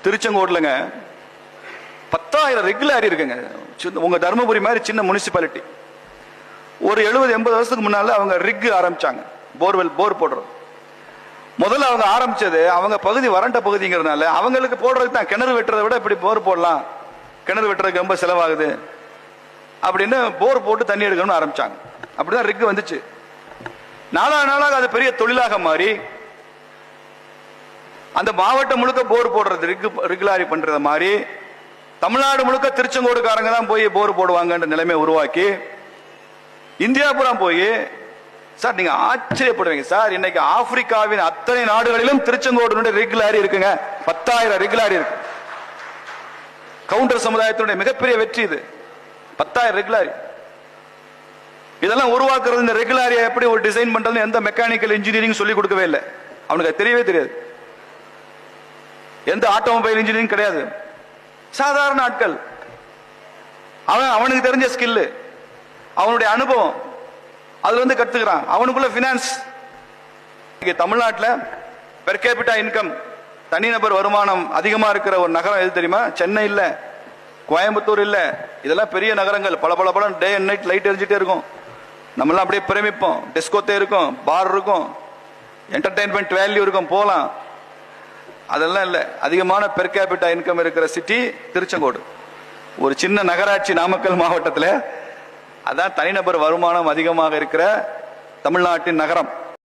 திருச்செங்கோடுலங்க 10,000 ரெகுலாரி இருக்குங்க. உங்க தர்மபுரி மாதிரி சின்ன முனிசிபாலிட்டி. ஒரு 70-80 வருஷத்துக்கு முன்னால அவங்க ரிக் ஆரம்பிச்சாங்க, போர் போடுறது. முதல்ல அவங்க ஆரம்பிச்சது அவங்க பகுதி வறண்ட பகுதிங்கிறதுனால அவங்களுக்கு போடுறதுக்கு தான், கிணறு வெட்டுறதை விட இப்படி போர் போடலாம், கிணறு வெட்டுறதுக்கு ரொம்ப செலவாகுது அப்படின்னு போர் போட்டு தண்ணி எடுக்கணும்னு ஆரம்பிச்சாங்க. அப்படிதான் ரிக் வந்துச்சு. நாளாக அது பெரிய தொழிலாக மாறி அந்த மாவட்டம் முழுக்க போர் போடுறது, ரெகுலாரி பண்றத மாதிரி தமிழ்நாடு முழுக்க திருச்செங்கோடுக்காரங்க தான் போய் போர் போடுவாங்கன்ற நிலைமை உருவாக்கி இந்தியா பூரா போய், சார் நீங்க ஆச்சரியப்படுவீங்க சார், இன்னைக்கு ஆப்பிரிக்காவின் அத்தனை நாடுகளிலும் திருச்செங்கோடு ரெகுலாரி இருக்குங்க. 10,000 ரெகுலாரி இருக்கு. கவுண்டர் சமுதாயத்தினுடைய மிகப்பெரிய வெற்றி இது. 10,000 ரெகுலாரி. இதெல்லாம் உருவாக்குறது, இந்த ரெகுலாரியை எப்படி ஒரு டிசைன் பண்றது, எந்த மெக்கானிக்கல் இன்ஜினியரிங் சொல்லி கொடுக்கவே இல்லை. அவனுக்கு தெரியவே தெரியாது. எந்த ஆட்டோமொபைல் இன்ஜினியரிங் கிடையாது. சாதாரண ஆட்கள். அவனுக்கு தெரிஞ்ச ஸ்கில், அவனுடைய அனுபவம் அதுல கத்துக்கிறான். அவனுக்குள்ள பினான்ஸ். தமிழ்நாட்டில் பெர் கேபிட்டா இன்கம், தனிநபர் வருமானம் அதிகமா இருக்கிற ஒரு நகரம் எது தெரியுமா? சென்னை இல்ல, கோயம்புத்தூர் இல்ல, இதெல்லாம் பெரிய நகரங்கள். பல டே அண்ட் நைட் லைட் எரிஞ்சிட்டே இருக்கும். நம்மளாம் அப்படியே பிரமிப்போம். டிஸ்கோத்தே இருக்கும், பார் இருக்கும், என்டர்டைன்மெண்ட் வேல்யூ இருக்கும், போலாம். அதெல்லாம் இல்லை. அதிகமான பெர் கேபிட்டா இன்கம் இருக்கிற சிட்டி திருச்செங்கோடு. ஒரு சின்ன நகராட்சி நாமக்கல் மாவட்டத்தில். அதான் தனிநபர் வருமானம் அதிகமாக இருக்கிற தமிழ்நாட்டின் நகரம்.